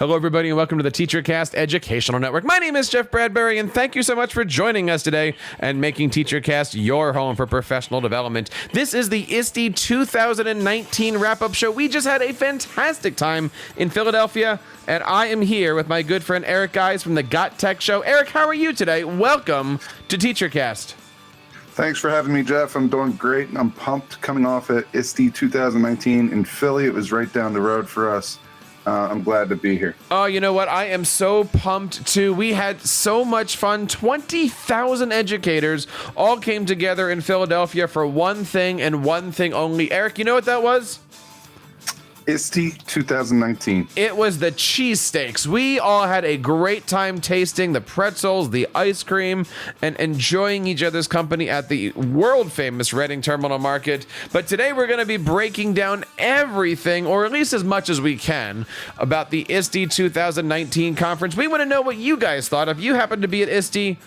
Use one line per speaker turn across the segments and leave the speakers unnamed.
Hello, everybody, and welcome to the TeacherCast Educational Network. My name is Jeff Bradbury, and thank you so much for joining us today and making TeacherCast your home for professional development. This is the ISTE 2019 wrap-up show. We just had a fantastic time in Philadelphia, and I am here with my good friend Eric Guys from the Got Tech Show. Eric, how are you today? Welcome to TeacherCast.
Thanks for having me, Jeff. I'm doing great. I'm pumped coming off at ISTE 2019 in Philly. It was right down the road for us. I'm glad to be here.
Oh, you know what? I am so pumped, too. We had so much fun. 20,000 educators all came together in Philadelphia for one thing and one thing only. Eric, you know what that was?
ISTE 2019.
It was the cheesesteaks. We all had a great time tasting the pretzels, the ice cream, and enjoying each other's company at the world-famous Reading Terminal Market. But today we're going to be breaking down everything, or at least as much as we can, about the ISTE 2019 conference. We want to know what you guys thought. If you happen to be at ISTE,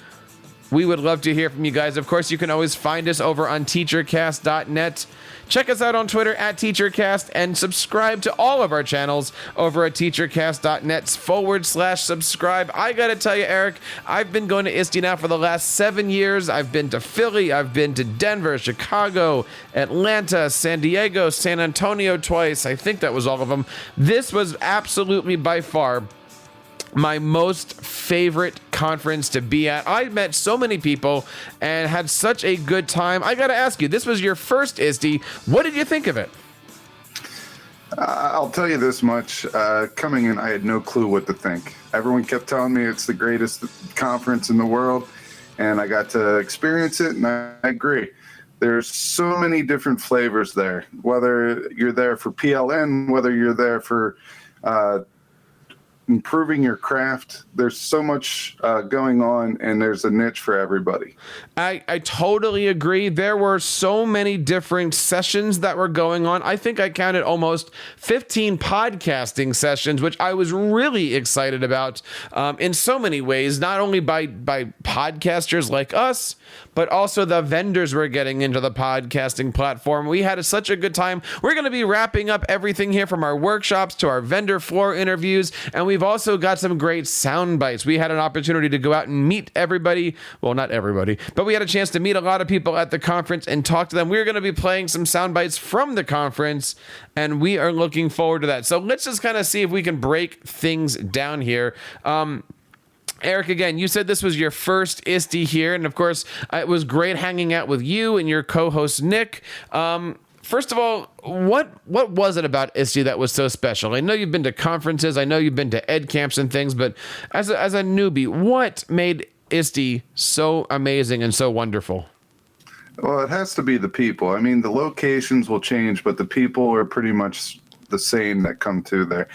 we would love to hear from you guys. Of course, you can always find us over on TeacherCast.net. Check us out on Twitter at TeacherCast and subscribe to all of our channels over at TeacherCast.net/subscribe. I got to tell you, Eric, I've been going to ISTE now for the last 7 years. I've been to Philly. I've been to Denver, Chicago, Atlanta, San Diego, San Antonio twice. I think that was all of them. This was absolutely by far my most favorite conference to be at. I met so many people and had such a good time. I got to ask you, this was your first ISTE. What did you think of it?
I'll tell you this much. Coming in, I had no clue what to think. Everyone kept telling me it's the greatest conference in the world, and I got to experience it, and I agree. There's so many different flavors there, whether you're there for PLN, whether you're there for improving your craft. There's so much going on, and there's a niche for everybody.
I totally agree. There were so many different sessions that were going on. I think I counted almost 15 podcasting sessions, which I was really excited about in so many ways, not only by podcasters like us, but also the vendors were getting into the podcasting platform. We had such a good time. We're going to be wrapping up everything here from our workshops to our vendor floor interviews, and we've also got some great sound bites. We had an opportunity to go out and meet everybody. Well, not everybody, but we had a chance to meet a lot of people at the conference and talk to them. We're going to be playing some sound bites from the conference, and we are looking forward to that. So let's just kind of see if we can break things down here. Eric, again, you said this was your first ISTE here, and of course, it was great hanging out with you and your co-host, Nick. First of all, what was it about ISTE that was so special? I know you've been to conferences, I know you've been to ed camps and things, but as a newbie, what made ISTE so amazing and so wonderful?
Well, it has to be the people. I mean, the locations will change, but the people are pretty much the same that come to there.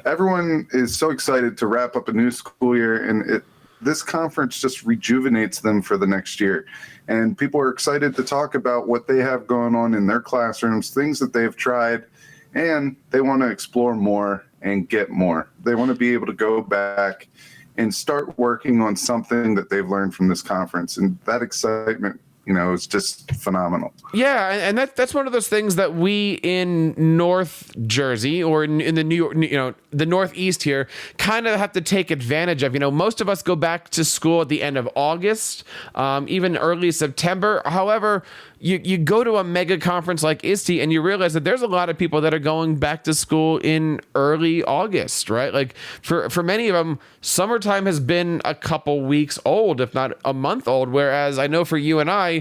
Everyone is so excited to wrap up a new school year, and this conference just rejuvenates them for the next year. And people are excited to talk about what they have going on in their classrooms, things that they've tried, and they want to explore more and get more. They want to be able to go back and start working on something that they've learned from this conference. And that excitement, is just phenomenal.
Yeah, and that's one of those things that we in North Jersey or in the New York, the Northeast here kind of have to take advantage of. Most of us go back to school at the end of August, even early September. However, you go to a mega conference like ISTE and you realize that there's a lot of people that are going back to school in early August, right? Like for many of them, summertime has been a couple weeks old, if not a month old. Whereas I know for you and I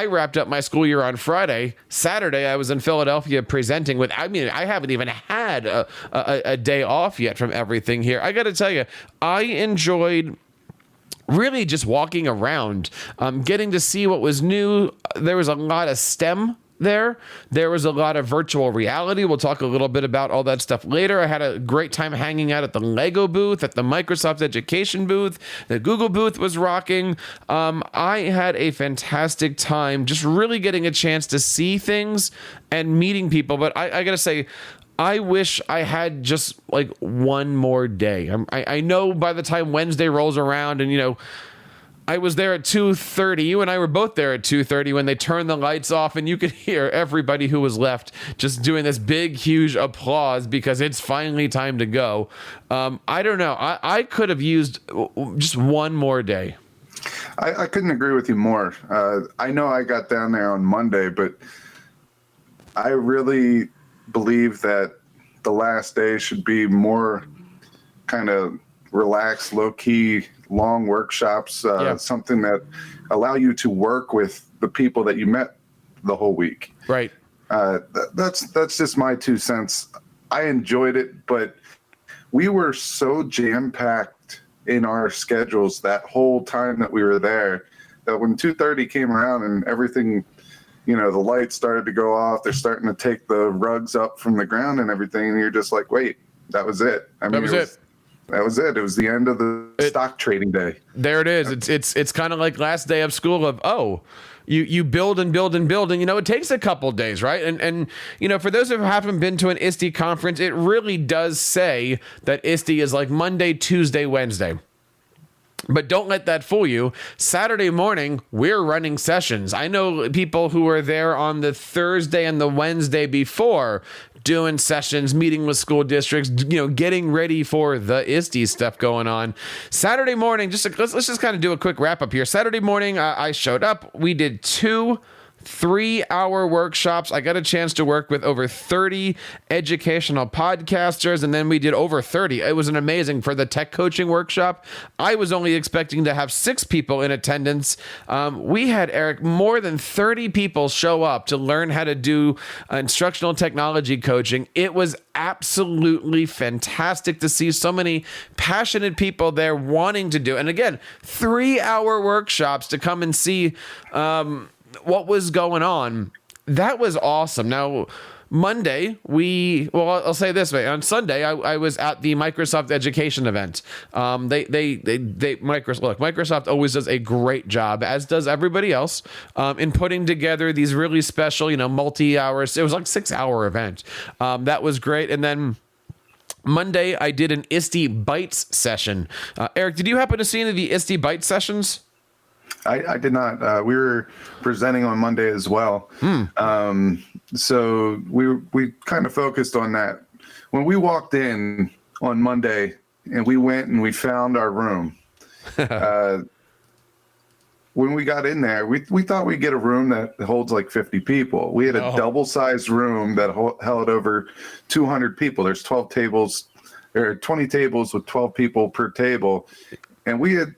wrapped up my school year on Friday. Saturday, I was in Philadelphia presenting I haven't even had a day off yet from everything here. I got to tell you, I enjoyed really just walking around, getting to see what was new. There was a lot of STEM there. There was a lot of virtual reality. We'll talk a little bit about all that stuff later. I had a great time hanging out at the Lego booth, at the Microsoft Education booth. The Google booth was rocking. I had a fantastic time just really getting a chance to see things and meeting people. But I got to say, I wish I had just one more day. I know by the time Wednesday rolls around and, I was there at 2:30. You and I were both there at 2:30 when they turned the lights off, and you could hear everybody who was left just doing this big, huge applause because it's finally time to go. I don't know. I could have used just one more day.
I couldn't agree with you more. I know I got down there on Monday, but I really believe that the last day should be more kind of relaxed, low-key, long workshops, something that allow you to work with the people that you met the whole week.
Right.
That's just my 2 cents. I enjoyed it, but we were so jam-packed in our schedules that whole time that we were there that when 2:30 came around and everything, the lights started to go off, they're starting to take the rugs up from the ground and everything, and you're just like, wait, that was it. I mean,
that was it.
That was it. It was the end of the stock trading day.
There it is. It's kind of like last day of school of, you build and build and build. And, it takes a couple days, right? And for those who haven't been to an ISTE conference, it really does say that ISTE is like Monday, Tuesday, Wednesday. But don't let that fool you. Saturday morning, we're running sessions. I know people who were there on the Thursday and the Wednesday before doing sessions, meeting with school districts, getting ready for the ISTE stuff going on. Saturday morning, let's just kind of do a quick wrap up here. Saturday morning, I showed up. We did 2 3-hour workshops. I got a chance to work with over 30 educational podcasters, and then we did over 30. It was an amazing for the tech coaching workshop. I was only expecting to have 6 people in attendance. We had, Eric, more than 30 people show up to learn how to do instructional technology coaching. It was absolutely fantastic to see so many passionate people there wanting to do. And again, 3-hour workshops to come and see what was going on. That was awesome. Now, Monday, I'll say this way. On Sunday, I was at the Microsoft Education event. Microsoft always does a great job, as does everybody else, in putting together these really special, multi-hours. It was like 6-hour event. That was great. And then Monday, I did an ISTE Bytes session. Eric, did you happen to see any of the ISTE Bytes sessions?
I did not. We were presenting on Monday as well. So we kind of focused on that. When we walked in on Monday and we went and we found our room, when we got in there, we thought we'd get a room that holds like 50 people. We had a double-sized room that held over 200 people. There's 12 tables, or 20 tables with 12 people per table. And we had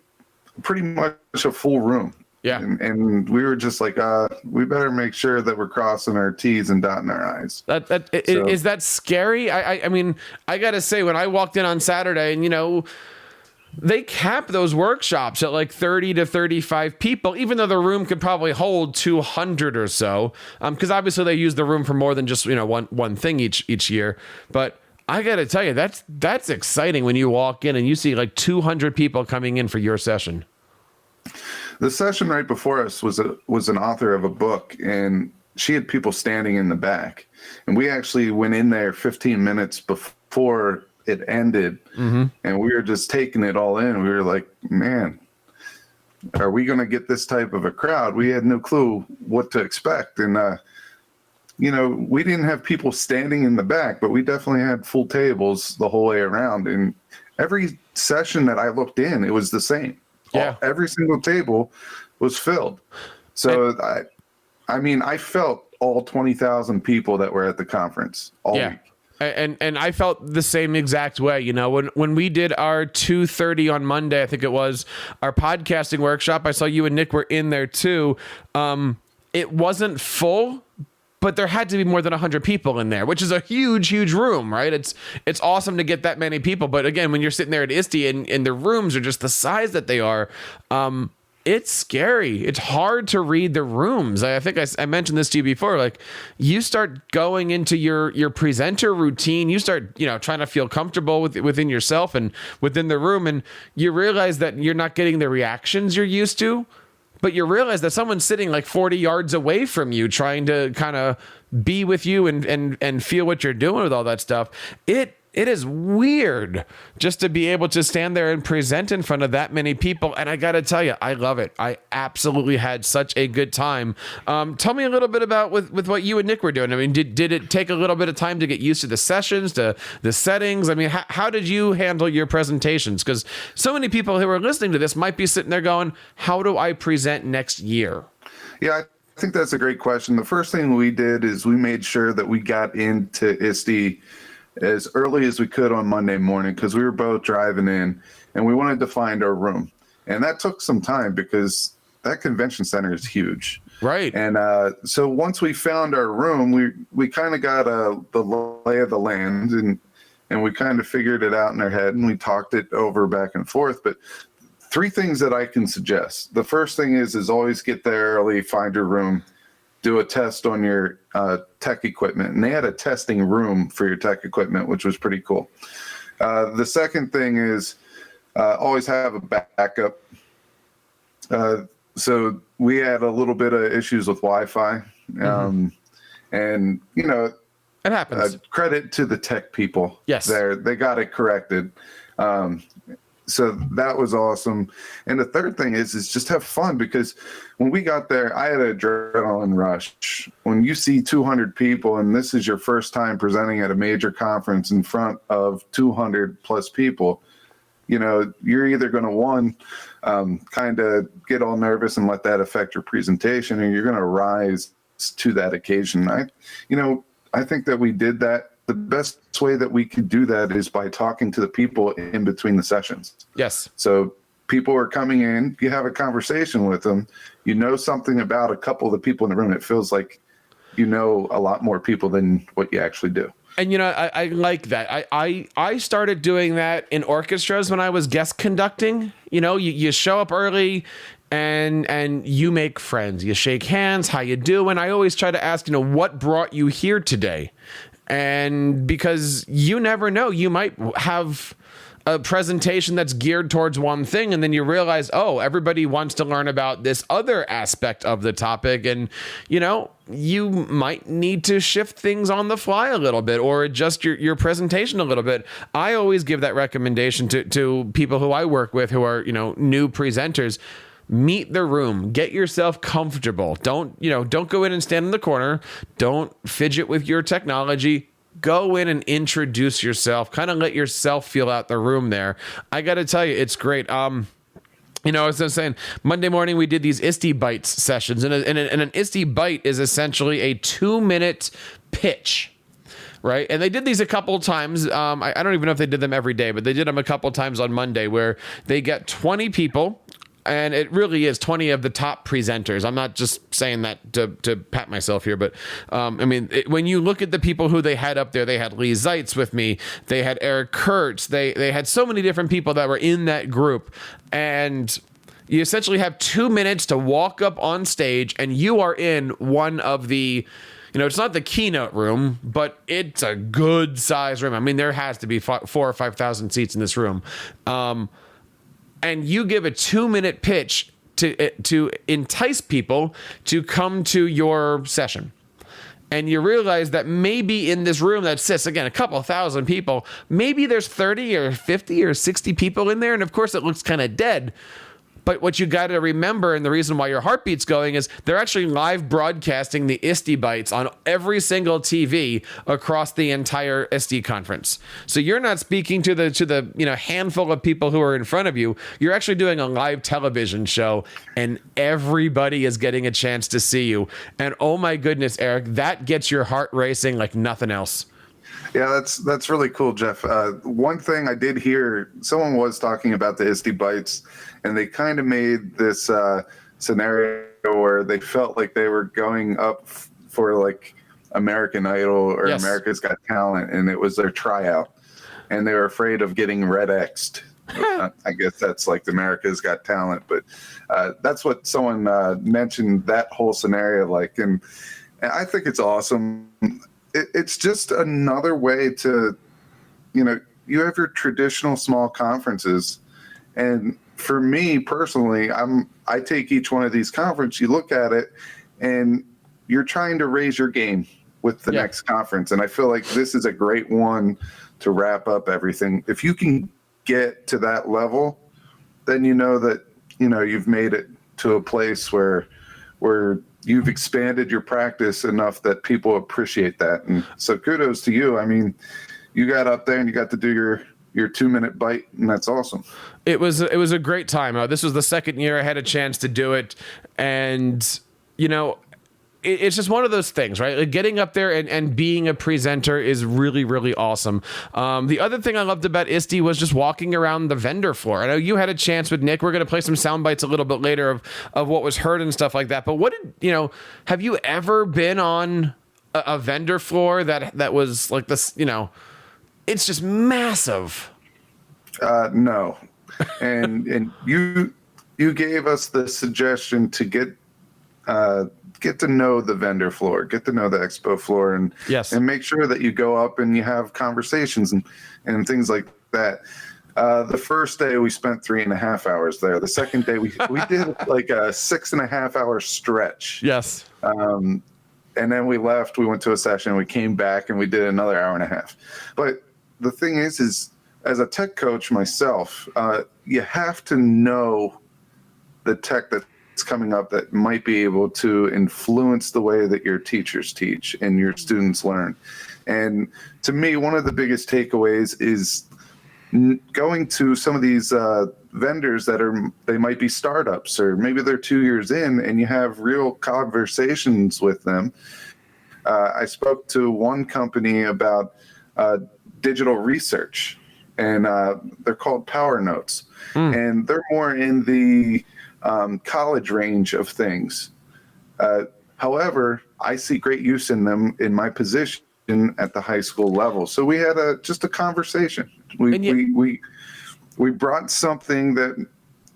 pretty much a full room. Yeah. And we were just like, we better make sure that we're crossing our T's and dotting our I's.
Is that scary? I mean, I got to say, when I walked in on Saturday and, they cap those workshops at like 30 to 35 people, even though the room could probably hold 200 or so. Because obviously they use the room for more than just, one thing each year. But I got to tell you, that's exciting when you walk in and you see like 200 people coming in for your session.
The session right before us was an author of a book, and she had people standing in the back. And we actually went in there 15 minutes before it ended, and we were just taking it all in. We were like, man, are we going to get this type of a crowd? We had no clue what to expect. And, we didn't have people standing in the back, but we definitely had full tables the whole way around. And every session that I looked in, it was the same. Yeah. Every single table was filled. So, I felt all 20,000 people that were at the conference all week.
And I felt the same exact way. When we did our 2:30 on Monday, I think it was, our podcasting workshop, I saw you and Nick were in there too. It wasn't full, but there had to be more than 100 people in there, which is a huge, huge room, right? It's awesome to get that many people. But again, when you're sitting there at ISTE and the rooms are just the size that they are, it's scary. It's hard to read the rooms. I think I mentioned this to you before. Like, you start going into your presenter routine. You start, trying to feel comfortable within yourself and within the room. And you realize that you're not getting the reactions you're used to. But you realize that someone's sitting like 40 yards away from you, trying to kind of be with you and feel what you're doing with all that stuff. It it is weird just to be able to stand there and present in front of that many people. And I got to tell you, I love it. I absolutely had such a good time. Tell me a little bit about with what you and Nick were doing. I mean, did it take a little bit of time to get used to the sessions, to the settings? I mean, how did you handle your presentations? Because so many people who are listening to this might be sitting there going, how do I present next year?
Yeah, I think that's a great question. The first thing we did is we made sure that we got into ISTE as early as we could on Monday morning, because we were both driving in and we wanted to find our room. And that took some time because that convention center is huge.
Right.
And so once we found our room, we kind of got the lay of the land, and we kind of figured it out in our head, and we talked it over back and forth. But 3 things that I can suggest. The first thing is always get there early, find your room, do a test on your tech equipment. And they had a testing room for your tech equipment, which was pretty cool. The second thing is always have a backup. So we had a little bit of issues with Wi-Fi. And, you know,
it happens.
Credit to the tech people.
Yes.
They got it corrected. So that was awesome. And the third thing is just have fun, because when we got there, I had an adrenaline rush. When you see 200 people and this is your first time presenting at a major conference in front of 200 plus people, you know, you're either going to kind of get all nervous and let that affect your presentation, or you're going to rise to that occasion. I think that we did that. The best way that we could do that is by talking to the people in between the sessions.
Yes.
So people are coming in, you have a conversation with them, you know something about a couple of the people in the room. It feels like you know a lot more people than what you actually do.
And, you know, I like that. I started doing that in orchestras when I was guest conducting. You know, you show up early and you make friends. You shake hands. How you doing? I always try to ask, you know, what brought you here today? And because you never know, you might have a presentation that's geared towards one thing, and then you realize, oh, everybody wants to learn about this other aspect of the topic. And, you know, you might need to shift things on the fly a little bit or adjust your presentation a little bit. I always give that recommendation to people who I work with who are, you know, new presenters. Meet the room, get yourself comfortable. Don't go in and stand in the corner. Don't fidget with your technology. Go in and introduce yourself, kind of let yourself feel out the room there. I got to tell you, it's great. You know, as I was saying, Monday morning we did these ISTE Bytes sessions, and an ISTE Byte is essentially a 2-minute pitch. Right. And they did these a couple of times. I don't even know if they did them every day, but they did them a couple of times on Monday, where they get 20 people. And it really is 20 of the top presenters. I'm not just saying that to pat myself here, but when you look at the people who they had up there, they had Lee Zeitz with me. They had Eric Kurtz. They had so many different people that were in that group. And you essentially have 2 minutes to walk up on stage, and you are in one of the, you know, it's not the keynote room, but it's a good size room. I mean, there has to be 4,000 or 5,000 seats in this room. And you give a 2-minute pitch to entice people to come to your session. And you realize that maybe in this room that sits, again, a couple thousand people, maybe there's 30 or 50 or 60 people in there. And of course, it looks kind of dead. But what you got to remember, and the reason why your heartbeat's going, is they're actually live broadcasting the ISTE Bytes on every single TV across the entire ISTE conference. So you're not speaking to the handful of people who are in front of you. You're actually doing a live television show, and everybody is getting a chance to see you. And oh my goodness, Eric, that gets your heart racing like nothing else.
Yeah, that's really cool, Jeff. One thing I did hear, someone was talking about the ISTE Bytes, and they kind of made this scenario where they felt like they were going up for like American Idol or
Yes.
America's Got Talent, and it was their tryout, and they were afraid of getting red X'd. I guess that's like America's Got Talent, but that's what someone mentioned that whole scenario like, and I think it's awesome. It's just another way to, you know, you have your traditional small conferences. And for me personally, I take each one of these conferences, you look at it, and you're trying to raise your game with the next conference. And I feel like this is a great one to wrap up everything. If you can get to that level, then you know that, you've made it to a place where you've expanded your practice enough that people appreciate that. And so kudos to you. I mean, you got up there and you got to do your 2-minute bite, and that's awesome.
It was a great time. This was the second year I had a chance to do it, and it's just one of those things, right? Like getting up there and being a presenter is really, really awesome. The other thing I loved about ISTE was just walking around the vendor floor. I know you had a chance with Nick. We're going to play some sound bites a little bit later of what was heard and stuff like that. But have you ever been on a vendor floor that was like this, it's just massive.
No. And you gave us the suggestion to get to know the vendor floor, get to know the expo floor, and
yes,
and make sure that you go up and you have conversations and things like that. The first day we spent 3.5 hours there. The second day we did like a 6.5 hour stretch.
Yes.
And then we left, we went to a session, we came back and we did another 1.5 hours. But the thing is as a tech coach myself, you have to know the tech that's coming up that might be able to influence the way that your teachers teach and your students learn. And to me, one of the biggest takeaways is going to some of these vendors they might be startups, or maybe they're 2 years in, and you have real conversations with them. I spoke to one company about digital research, and they're called Power Notes, and they're more in the college range of things. However, I see great use in them in my position at the high school level. So we had just a conversation. We brought something that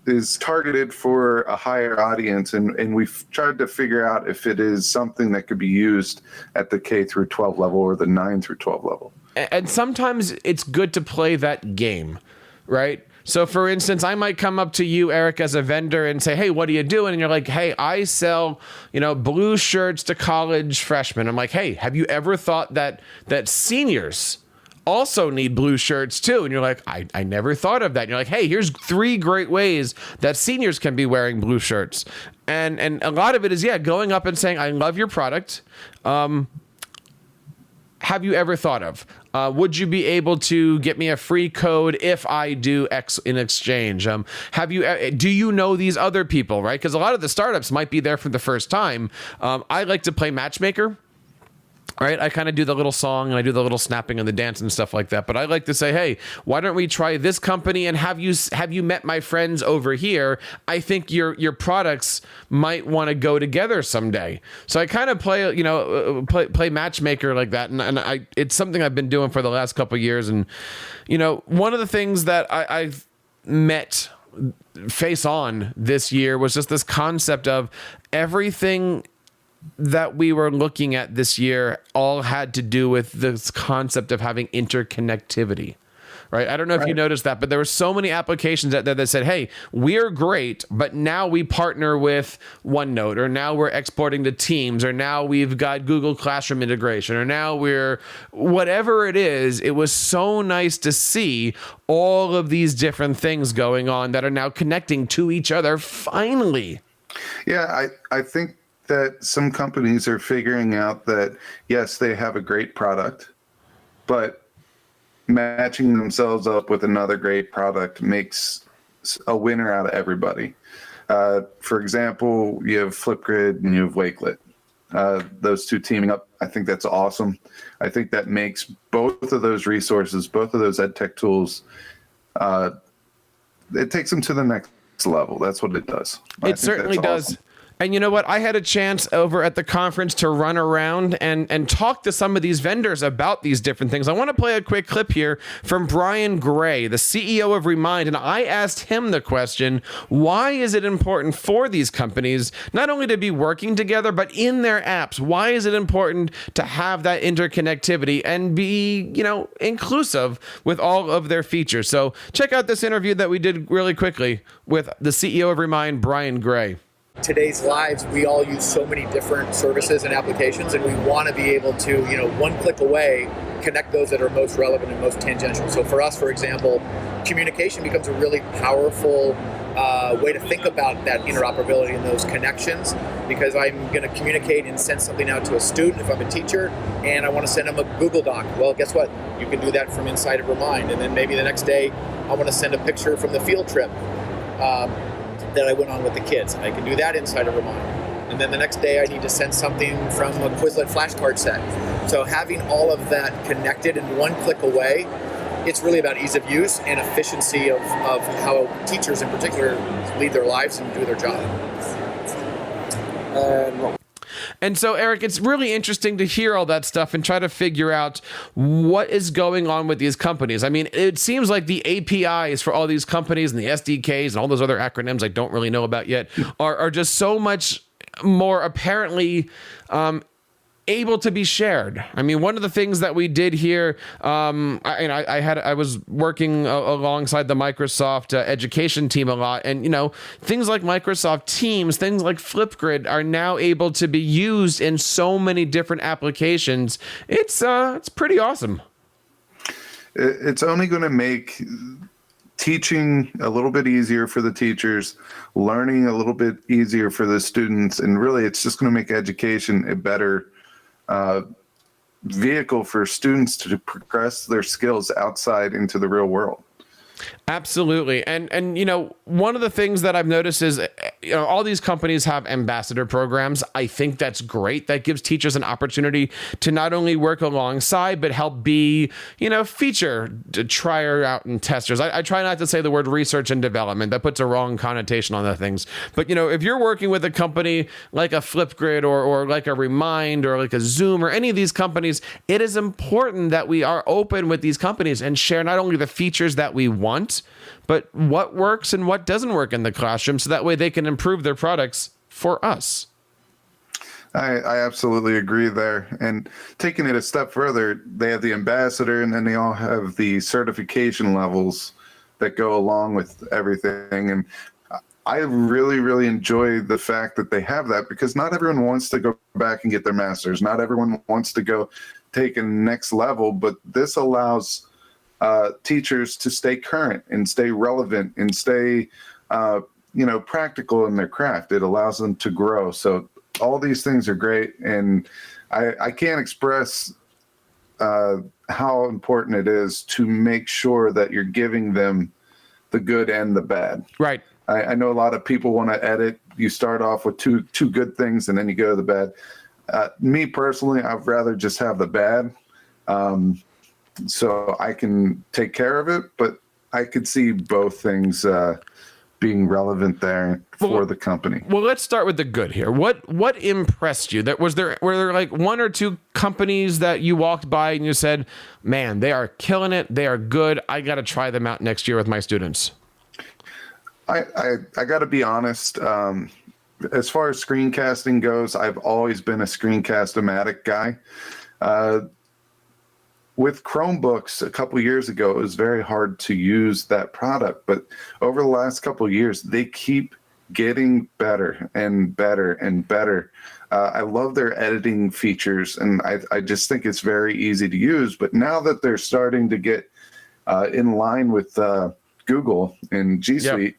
is targeted for a higher audience, and we've tried to figure out if it is something that could be used at the K through 12 level or the 9 through 12 level.
And sometimes it's good to play that game, right? So, for instance, I might come up to you, Eric, as a vendor and say, hey, what are you doing? And you're like, hey, I sell, blue shirts to college freshmen. I'm like, hey, have you ever thought that seniors also need blue shirts too? And you're like, I never thought of that. And you're like, hey, here's 3 great ways that seniors can be wearing blue shirts. And a lot of it is, going up and saying, I love your product. Have you ever thought of? Would you be able to get me a free code if I do X in exchange? Do you know these other people, right? Because a lot of the startups might be there for the first time. I like to play matchmaker. Right, I kind of do the little song and I do the little snapping and the dance and stuff like that. But I like to say, hey, why don't we try this company, and have you met my friends over here? I think your products might want to go together someday. So I kind of play matchmaker like that, and it's something I've been doing for the last couple of years. And one of the things that I've met face on this year was just this concept of everything that we were looking at this year all had to do with this concept of having interconnectivity, right? I don't know if you noticed that, but there were so many applications out there that said, hey, we're great, but now we partner with OneNote, or now we're exporting to Teams, or now we've got Google Classroom integration, or now we're whatever it is. It was so nice to see all of these different things going on that are now connecting to each other finally.
Yeah, I think that some companies are figuring out that, yes, they have a great product, but matching themselves up with another great product makes a winner out of everybody. For example, you have Flipgrid and you have Wakelet. Those two teaming up, I think that's awesome. I think that makes both of those resources, both of those EdTech tools, it takes them to the next level. That's what it does.
It certainly does. Awesome. And you know what? I had a chance over at the conference to run around and talk to some of these vendors about these different things. I want to play a quick clip here from Brian Gray, the CEO of Remind. And I asked him the question, why is it important for these companies not only to be working together, but in their apps? Why is it important to have that interconnectivity and be, inclusive with all of their features? So check out this interview that we did really quickly with the CEO of Remind, Brian Gray.
today's lives, we all use so many different services and applications, and we want to be able to, one click away, connect those that are most relevant and most tangential. So for us, for example, communication becomes a really powerful way to think about that interoperability and those connections, because I'm going to communicate and send something out to a student if I'm a teacher, and I want to send them a Google Doc. Well, guess what? You can do that from inside of Remind, and then maybe the next day I want to send a picture from the field trip that I went on with the kids. I can do that inside of Remind. And then the next day I need to send something from a Quizlet flashcard set. So having all of that connected and one click away, it's really about ease of use and efficiency of how teachers in particular lead their lives and do their job.
And so, Eric, it's really interesting to hear all that stuff and try to figure out what is going on with these companies. I mean, it seems like the APIs for all these companies and the SDKs and all those other acronyms I don't really know about yet are just so much more apparently able to be shared. I mean, one of the things that we did here, I was working alongside the Microsoft education team a lot, and things like Microsoft Teams, things like Flipgrid are now able to be used in so many different applications. It's pretty awesome.
It's only going to make teaching a little bit easier for the teachers, learning a little bit easier for the students, and really it's just going to make education a better vehicle for students to progress their skills outside into the real world.
Absolutely. And one of the things that I've noticed is, all these companies have ambassador programs. I think that's great. That gives teachers an opportunity to not only work alongside, but help be, feature trier out and testers. I try not to say the word research and development. That puts a wrong connotation on the things. But, if you're working with a company like a Flipgrid or like a Remind or like a Zoom or any of these companies, it is important that we are open with these companies and share not only the features that we want, but what works and what doesn't work in the classroom, so that way they can improve their products for us.
I absolutely agree there. And taking it a step further, they have the ambassador, and then they all have the certification levels that go along with everything. And I really, really enjoy the fact that they have that, because not everyone wants to go back and get their master's. Not everyone wants to go take a next level, but this allows teachers to stay current and stay relevant and stay, practical in their craft. It allows them to grow. So all these things are great. And I can't express how important it is to make sure that you're giving them the good and the bad.
Right.
I know a lot of people want to edit. You start off with two good things and then you go to the bad. Me personally, I'd rather just have the bad. So I can take care of it, but I could see both things being relevant there for the company.
Well, let's start with the good here. What impressed you? Were there like one or two companies that you walked by and you said, "Man, they are killing it. They are good. I got to try them out next year with my students"?
I got to be honest. As far as screencasting goes, I've always been a Screencast-o-matic guy. With Chromebooks a couple years ago, it was very hard to use that product. But over the last couple of years, they keep getting better and better and better. I love their editing features, and I just think it's very easy to use. But now that they're starting to get in line with Google and G Suite,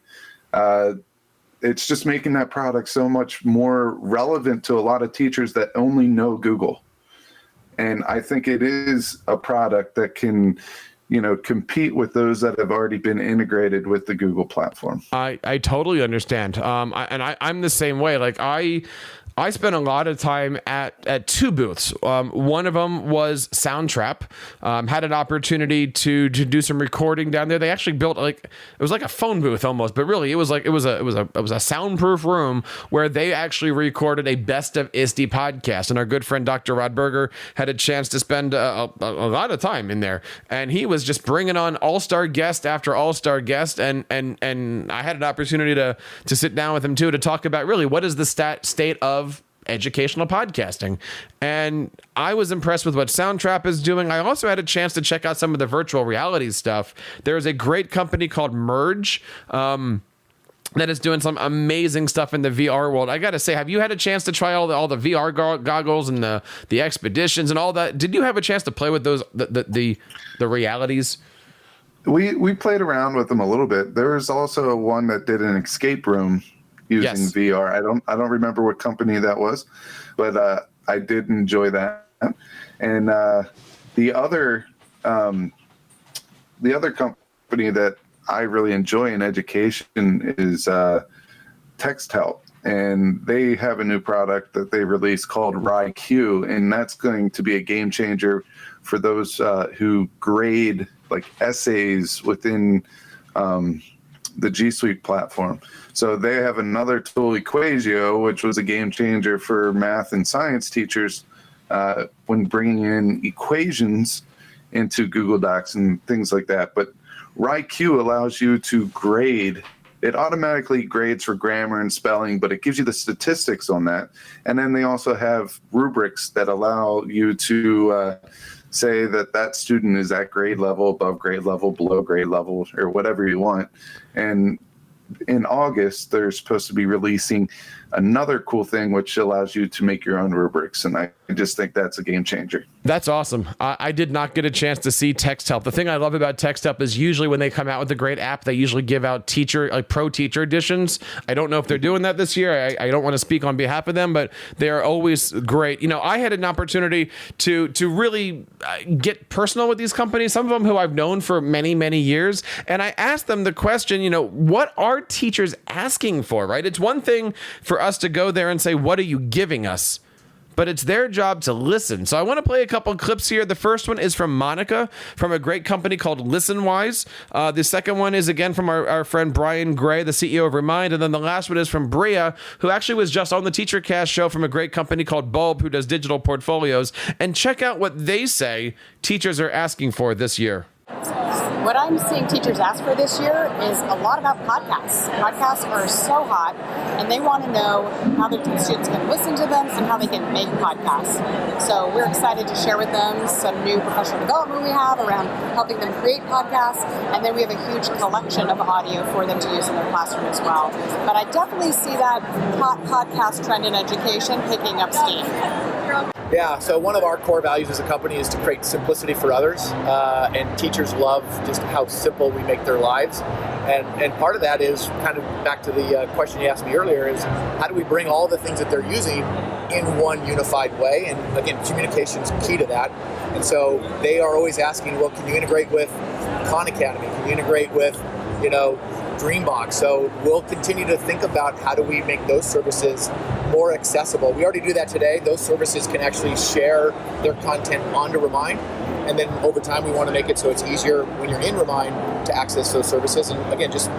it's just making that product so much more relevant to a lot of teachers that only know Google. And I think it is a product that can, compete with those that have already been integrated with the Google platform.
I totally understand. I'm the same way. Like I spent a lot of time at two booths. One of them was Soundtrap. Had an opportunity to do some recording down there. They actually built it was like a phone booth almost, but really it was a soundproof room where they actually recorded a best of ISTE podcast. And our good friend Dr. Rod Berger had a chance to spend a lot of time in there, and he was just bringing on all-star guest after all-star guest. And I had an opportunity to sit down with him too to talk about really what is the state of educational podcasting. And I was impressed with what Soundtrap is doing. I also had a chance to check out some of the virtual reality stuff. There's a great company called Merge. that is doing some amazing stuff in the VR world. I got to say, have you had a chance to try all the VR goggles and the expeditions and all that? Did you have a chance to play with those the realities?
We played around with them a little bit. There was also one that did an escape room using VR. I don't remember what company that was, but I did enjoy that. And the other company that I really enjoy in education is Texthelp, and they have a new product that they released called WriQ, and that's going to be a game changer for those who grade like essays within the G Suite platform. So they have another tool, Equasio, which was a game changer for math and science teachers when bringing in equations into Google Docs and things like that. But WriQ allows you to grade. It automatically grades for grammar and spelling, but it gives you the statistics on that. And then they also have rubrics that allow you to say that student is at grade level, above grade level, below grade level, or whatever you want. And in August, they're supposed to be releasing another cool thing which allows you to make your own rubrics, and I just think that's a game changer.
That's awesome. I did not get a chance to see Texthelp. The thing I love about Texthelp is usually when they come out with a great app, they usually give out pro teacher editions. I don't know if they're doing that this year. I don't want to speak on behalf of them, but they are always great. You know, I had an opportunity to really get personal with these companies, some of them who I've known for many, many years, and I asked them the question, you know, what are teachers asking for, right? It's one thing for us to go there and say, what are you giving us? But it's their job to listen. So I want to play a couple of clips here. The first one is from Monica from a great company called ListenWise. The second one is again from our friend Brian Gray, the CEO of Remind. And then the last one is from Bria, who actually was just on the TeacherCast show from a great company called Bulb, who does digital portfolios. And check out what they say teachers are asking for this year.
What I'm seeing teachers ask for this year is a lot about podcasts. Podcasts are so hot, and they want to know how their students can listen to them and how they can make podcasts. So we're excited to share with them some new professional development we have around helping them create podcasts, and then we have a huge collection of audio for them to use in their classroom as well. But I definitely see that hot podcast trend in education picking up steam.
Yeah, so one of our core values as a company is to create simplicity for others, and teachers love just how simple we make their lives. And part of that is kind of back to the question you asked me earlier, is how do we bring all the things that they're using in one unified way? And again, communication is key to that. And so they are always asking, well, can you integrate with Khan Academy? Can you integrate with, Dreambox? So we'll continue to think about how do we make those services more accessible. We already do that today. Those services can actually share their content onto Remind. And then over time, we want to make it so it's easier when you're in Remind to access those services. And again, just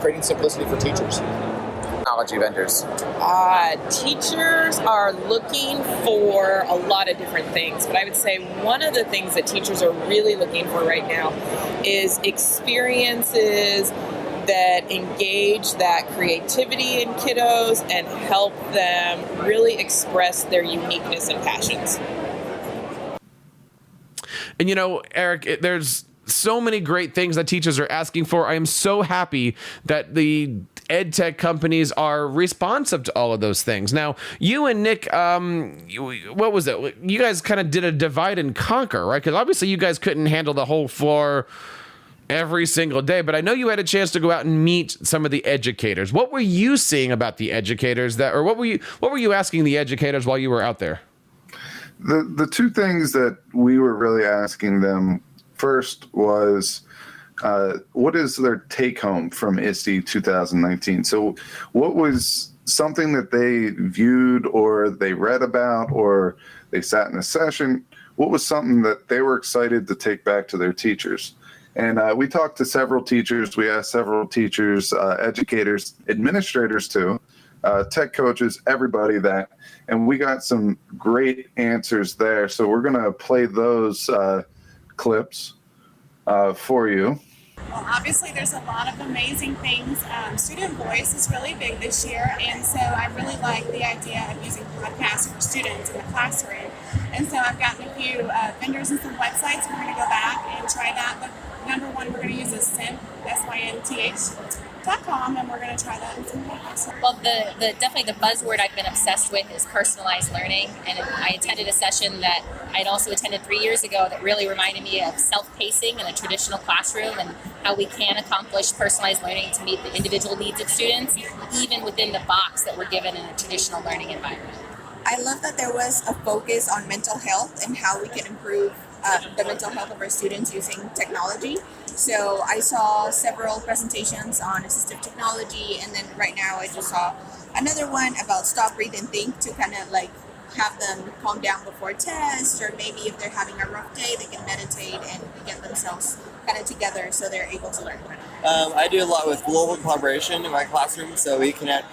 creating simplicity for teachers.
Technology vendors.
Teachers are looking for a lot of different things, but I would say one of the things that teachers are really looking for right now is experiences that engage that creativity in kiddos and help them really express their uniqueness and passions.
And Eric, there's so many great things that teachers are asking for. I am so happy that the EdTech companies are responsive to all of those things. Now, you and Nick, what was it? You guys kind of did a divide and conquer, right? Because obviously you guys couldn't handle the whole floor every single day, but I know you had a chance to go out and meet some of the educators. What were you seeing about the educators what were you asking the educators while you were out there?
The two things that we were really asking them first was what is their take home from ISTE 2019? So what was something that they viewed or they read about or they sat in a session? What was something that they were excited to take back to their teachers? And we talked to several teachers. We asked several teachers, educators, administrators too, tech coaches, everybody that, and we got some great answers there. So we're going to play those clips for you.
Well, obviously there's a lot of amazing things. Student voice is really big this year, and so I really like the idea of using podcasts for students in the classroom. And so I've gotten a few vendors and some websites. We're going to go back and try that. The number one we're going to use is Synth, SYNTH, ISTE.com, and we're going to try that in some ways.
Well, the definitely the buzzword I've been obsessed with is personalized learning, and I attended a session that I'd also attended 3 years ago that really reminded me of self-pacing in a traditional classroom and how we can accomplish personalized learning to meet the individual needs of students, even within the box that we're given in a traditional learning environment.
I love that there was a focus on mental health and how we can improve the mental health of our students using technology. So I saw several presentations on assistive technology, and then right now I just saw another one about stop, breathe, and think to kind of like have them calm down before tests, or maybe if they're having a rough day, they can meditate and get themselves kind of together so they're able to learn better.
I do a lot with global collaboration in my classroom, so we connect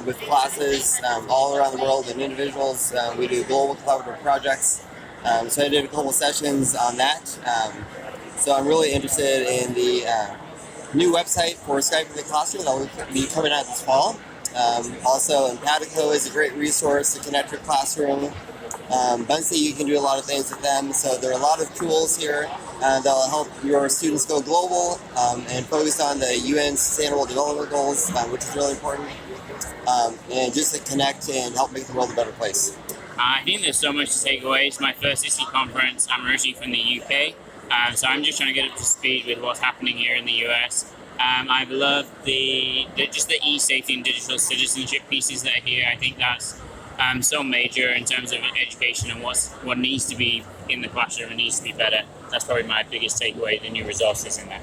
with classes all around the world and individuals. We do global collaborative projects. So I did a couple sessions on that. So I'm really interested in the new website for Skype in the Classroom that will be coming out this fall. Also, Empatico is a great resource to connect your classroom. Bunsey, you can do a lot of things with them. So there are a lot of tools here that will help your students go global and focus on the UN Sustainable Development Goals, which is really important, and just to connect and help make the world a better place.
I think there's so much to take away. It's my first ISTE conference. I'm originally from the UK, so I'm just trying to get up to speed with what's happening here in the US. I've loved the e-safety and digital citizenship pieces that are here. I think that's so major in terms of education and what needs to be in the classroom and needs to be better. That's probably my biggest takeaway, the new resources in there.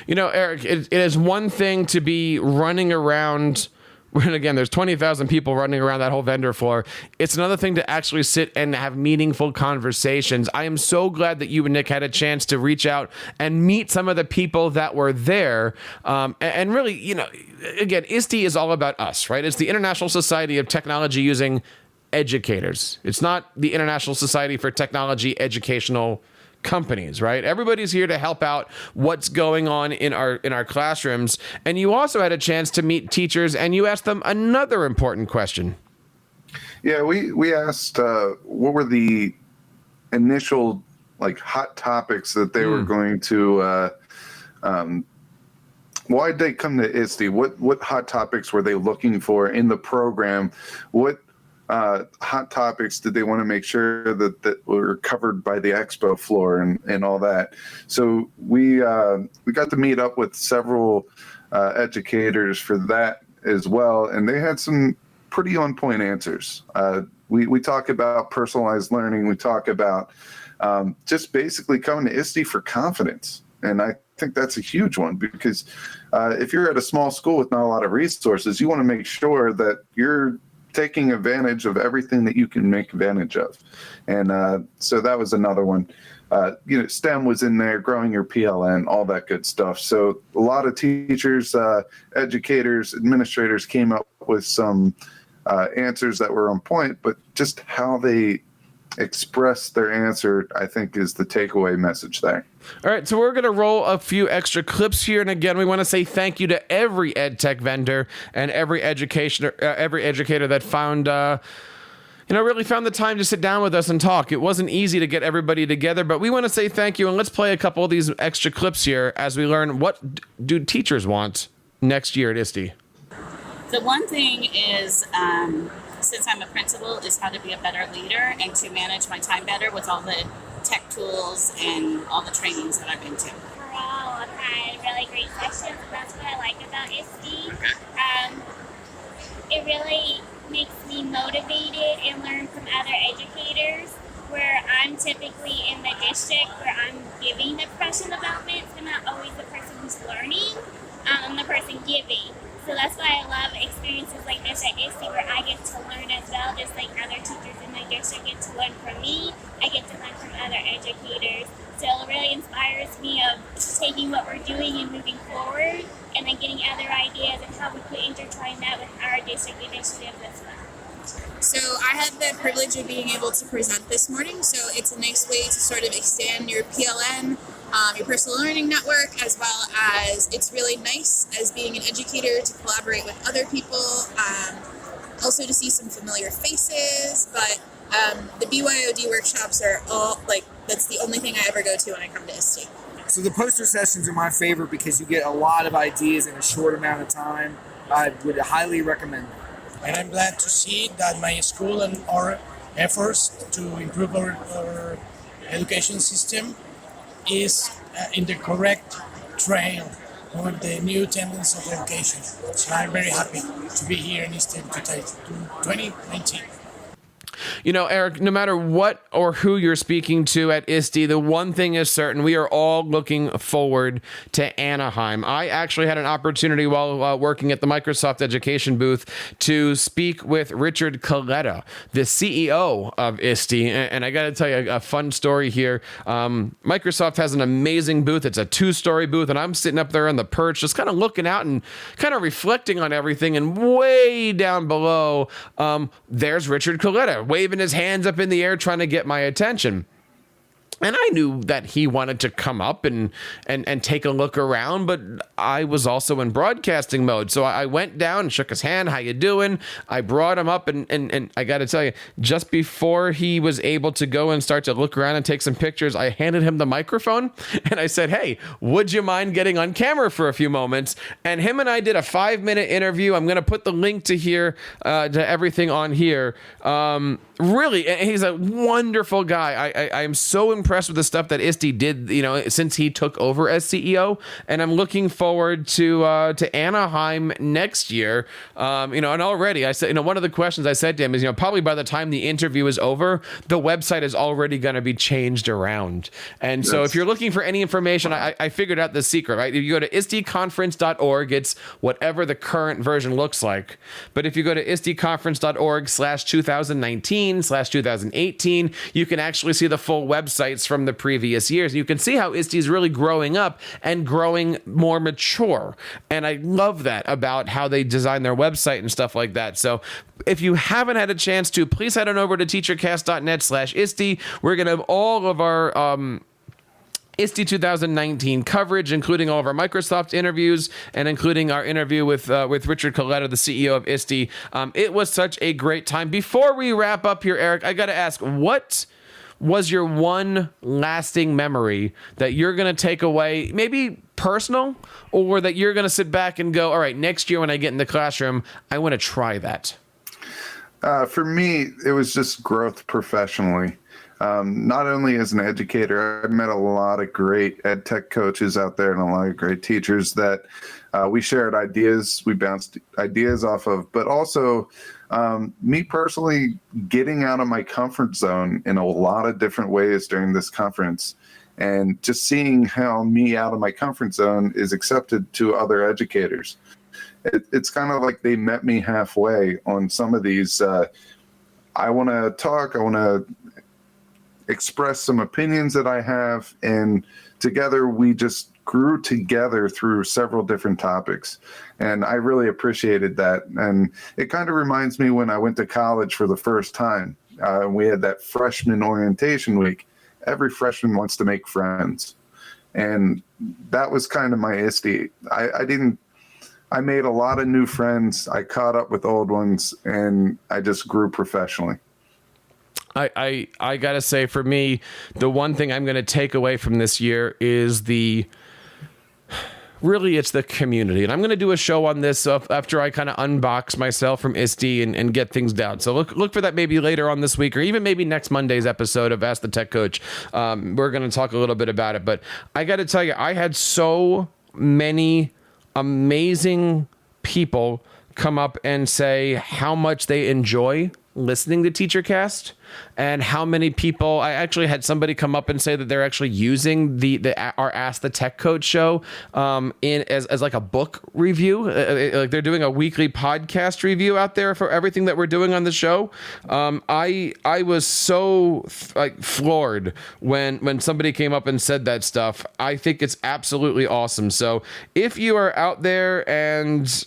You know, Eric, it is one thing to be running around. And again, there's 20,000 people running around that whole vendor floor. It's another thing to actually sit and have meaningful conversations. I am so glad that you and Nick had a chance to reach out and meet some of the people that were there. And really, you know, again, ISTE is all about us, right? It's the International Society of Technology Using Educators. It's not the International Society for Technology Educational Companies, right? Everybody's here to help out what's going on in our classrooms. And you also had a chance to meet teachers, and you asked them another important question.
Yeah, we asked what were the initial like hot topics that they were going to why'd they come to ISTE? What hot topics were they looking for in the program? What hot topics did they want to make sure that were covered by the Expo Floor and all that? So we got to meet up with several educators for that as well, and they had some pretty on point answers. We talk about personalized learning. We talk about just basically coming to ISTE for confidence, and I think that's a huge one because if you're at a small school with not a lot of resources, you want to make sure that you're taking advantage of everything that you can make advantage of. And so that was another one. STEM was in there, growing your PLN, all that good stuff. So a lot of teachers, educators, administrators came up with some answers that were on point, but just how they express their answer, I think, is the takeaway message there.
All right, so we're going to roll a few extra clips here. And again, we want to say thank you to every EdTech vendor and every educator that found, really found the time to sit down with us and talk. It wasn't easy to get everybody together, but we want to say thank you. And let's play a couple of these extra clips here as we learn what do teachers want next year at ISTE.
The one thing is, since I'm a principal, is how to be a better leader and to manage my time better with all the tech tools and all the trainings that I've been to.
Overall, I've had really great sessions, and that's what I like about ISTE. It really makes me motivated and learn from other educators, where I'm typically in the district where I'm giving the professional development, so I'm not always the person who's learning, I'm the person giving. So that's why I love experiences like this at ISTE, where I get to learn as well, just like other teachers in my district get to learn from me. I get to learn from other educators. So it really inspires me of taking what we're doing and moving forward, and then getting other ideas and how we could intertwine that with our district initiatives as well.
So I had the privilege of being able to present this morning, so it's a nice way to sort of extend your PLN, your personal learning network, as well as it's really nice as being an educator to collaborate with other people, also to see some familiar faces, but the BYOD workshops are all, that's the only thing I ever go to when I come to ISTE.
So the poster sessions are my favorite because you get a lot of ideas in a short amount of time. I would highly recommend them.
And I'm glad to see that my school and our efforts to improve our education system is in the correct trail with the new tendencies of education. So I'm very happy to be here in ISTE 2019.
You know, Eric, no matter what or who you're speaking to at ISTE, the one thing is certain: we are all looking forward to Anaheim. I actually had an opportunity while working at the Microsoft Education booth to speak with Richard Coletta, the CEO of ISTE. And I got to tell you a fun story here. Microsoft has an amazing booth. It's a 2-story booth, and I'm sitting up there on the perch just kind of looking out and kind of reflecting on everything. And way down below, there's Richard Coletta, waving his hands up in the air, trying to get my attention. And I knew that he wanted to come up and take a look around, but I was also in broadcasting mode. So I went down and shook his hand. How you doing? I brought him up, and I got to tell you, just before he was able to go and start to look around and take some pictures, I handed him the microphone and I said, "Hey, would you mind getting on camera for a few moments?" And him and I did a 5-minute interview. I'm going to put the link to to everything on here. Really, he's a wonderful guy. I am so impressed with the stuff that ISTE did, since he took over as CEO, and I'm looking forward to Anaheim next year. And already I said, one of the questions I said to him is, probably by the time the interview is over, the website is already going to be changed around. And so if you're looking for any information, I figured out the secret, right? If you go to ISTEconference.org, it's whatever the current version looks like. But if you go to ISTEconference.org/2019/2018, you can actually see the full websites from the previous years. You can see how ISTE is really growing up and growing more mature. And I love that about how they design their website and stuff like that. So if you haven't had a chance to, please head on over to teachercast.net/ISTE. We're going to have all of our ISTE 2019 coverage, including all of our Microsoft interviews and including our interview with Richard Coletta, the CEO of ISTE. It was such a great time. Before we wrap up here, Eric, I got to ask, what was your one lasting memory that you're going to take away, maybe personal, or that you're going to sit back and go, all right, next year when I get in the classroom, I want to try that?
For me, it was just growth professionally. Not only as an educator, I've met a lot of great ed tech coaches out there and a lot of great teachers that we shared ideas, we bounced ideas off of, but also me personally getting out of my comfort zone in a lot of different ways during this conference, and just seeing how me out of my comfort zone is accepted to other educators. It's kind of like they met me halfway on some of these. I want to talk, I want to express some opinions that I have, and together we just grew together through several different topics, and I really appreciated that. And it kind of reminds me when I went to college for the first time. We had that freshman orientation week. Every freshman wants to make friends, and that was kind of my ISTE. I made a lot of new friends. I caught up with old ones, and I just grew professionally.
I gotta say, for me, the one thing I'm going to take away from this year is it's the community. And I'm going to do a show on this after I kind of unbox myself from ISTE and get things down. So look for that maybe later on this week, or even maybe next Monday's episode of Ask the Tech Coach. We're going to talk a little bit about it. But I got to tell you, I had so many amazing people come up and say how much they enjoy listening to TeacherCast, and how many people, I actually had somebody come up and say that they're actually using our Ask the Tech Coach show as like a book review. Like they're doing a weekly podcast review out there for everything that we're doing on the show. I was so floored when somebody came up and said that stuff. I think it's absolutely awesome. So if you are out there and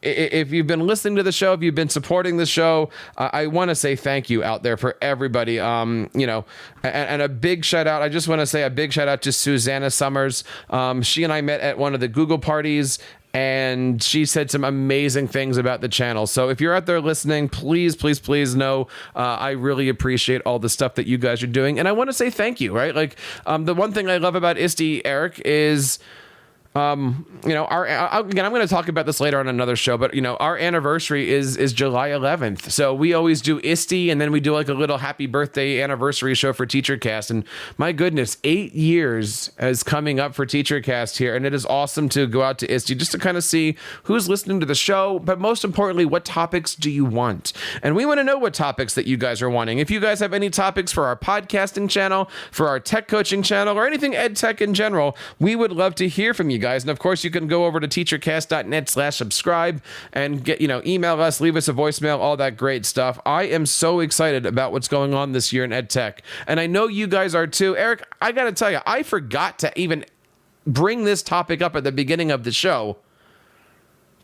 if you've been listening to the show, if you've been supporting the show, I want to say thank you out there for everybody. And a big shout out. I just want to say a big shout out to Susanna Summers. She and I met at one of the Google parties, and she said some amazing things about the channel. So if you're out there listening, please, please, please know I really appreciate all the stuff that you guys are doing. And I want to say thank you, right? Like, the one thing I love about ISTE, Eric, is... again, I'm going to talk about this later on another show, but our anniversary is July 11th. So we always do ISTE, and then we do like a little happy birthday anniversary show for TeacherCast. And my goodness, 8 years is coming up for TeacherCast here. And it is awesome to go out to ISTE just to kind of see who's listening to the show. But most importantly, what topics do you want? And we want to know what topics that you guys are wanting. If you guys have any topics for our podcasting channel, for our tech coaching channel, or anything ed tech in general, we would love to hear from you guys. And of course, you can go over to teachercast.net/subscribe and get, email us, leave us a voicemail, all that great stuff. I am so excited about what's going on this year in EdTech. And I know you guys are too. Eric, I got to tell you, I forgot to even bring this topic up at the beginning of the show.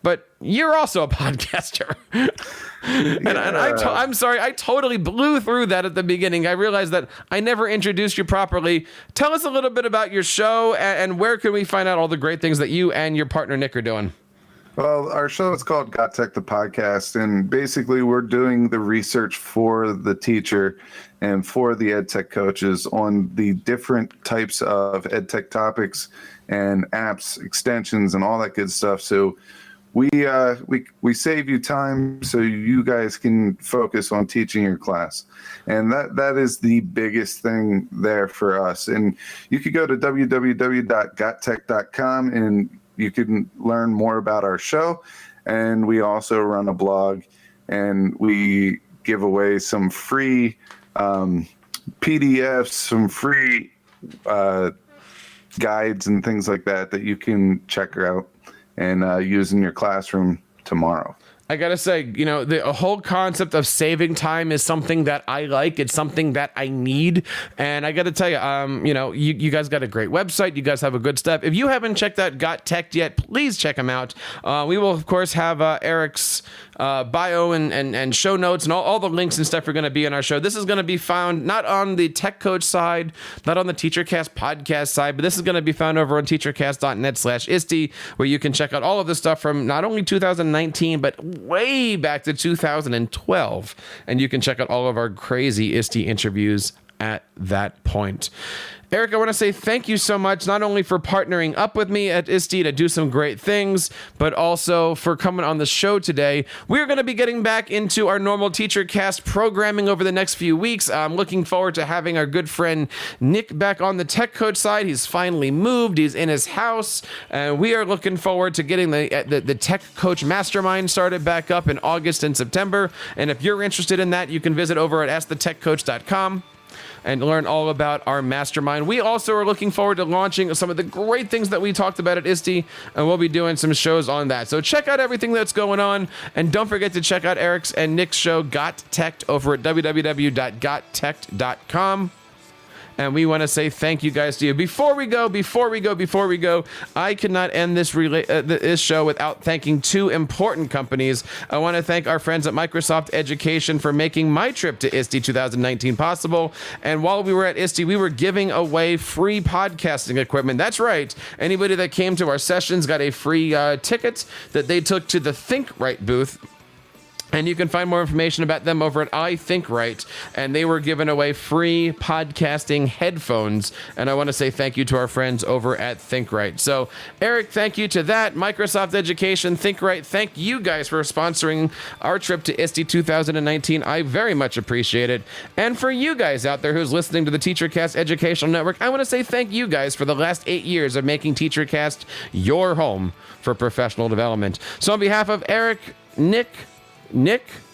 But you're also a podcaster. And I'm sorry, I totally blew through that at the beginning. I realized that I never introduced you properly. Tell us a little bit about your show, and where can we find out all the great things that you and your partner Nick are doing?
Well, our show is called EdTech the Podcast, and basically we're doing the research for the teacher and for the EdTech coaches on the different types of EdTech topics and apps, extensions, and all that good stuff. So we save you time so you guys can focus on teaching your class. And that is the biggest thing there for us. And you could go to www.gottech.com and you can learn more about our show. And we also run a blog, and we give away some free PDFs, some free guides and things like that you can check out and use in your classroom tomorrow.
I gotta say, the whole concept of saving time is something that I like. It's something that I need. And I gotta tell you, you guys got a great website. You guys have a good stuff. If you haven't checked out Got Tech yet, please check them out. We will, of course, have Eric's bio and show notes, and all the links and stuff are going to be in our show. This is going to be found not on the Tech Coach side, not on the TeacherCast podcast side, but this is going to be found over on teachercast.net/ISTE, where you can check out all of the stuff from not only 2019, but way back to 2012. And you can check out all of our crazy ISTE interviews at that point. Eric, I want to say thank you so much, not only for partnering up with me at ISTE to do some great things, but also for coming on the show today. We're going to be getting back into our normal TeacherCast programming over the next few weeks. I'm looking forward to having our good friend Nick back on the Tech Coach side. He's finally moved. He's in his house. And we are looking forward to getting the Tech Coach Mastermind started back up in August and September. And if you're interested in that, you can visit over at AskTheTechCoach.com and learn all about our mastermind. We also are looking forward to launching some of the great things that we talked about at ISTE, and we'll be doing some shows on that. So check out everything that's going on, and don't forget to check out Eric's and Nick's show, Got Tech, over at www.gottech.com. And we want to say thank you guys to you. Before we go, I cannot end this show without thanking two important companies. I want to thank our friends at Microsoft Education for making my trip to ISTE 2019 possible. And while we were at ISTE, we were giving away free podcasting equipment. That's right. Anybody that came to our sessions got a free ticket that they took to the ThinkRight booth. And you can find more information about them over at iThinkRight. And they were giving away free podcasting headphones. And I want to say thank you to our friends over at ThinkRight. So, Eric, thank you to that. Microsoft Education, ThinkRight, thank you guys for sponsoring our trip to ISTE 2019. I very much appreciate it. And for you guys out there who's listening to the TeacherCast Educational Network, I want to say thank you guys for the last 8 years of making TeacherCast your home for professional development. So on behalf of Eric, Nick,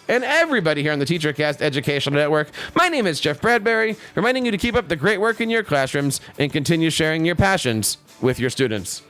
and everybody here on the TeacherCast Educational Network, my name is Jeff Bradbury, reminding you to keep up the great work in your classrooms and continue sharing your passions with your students.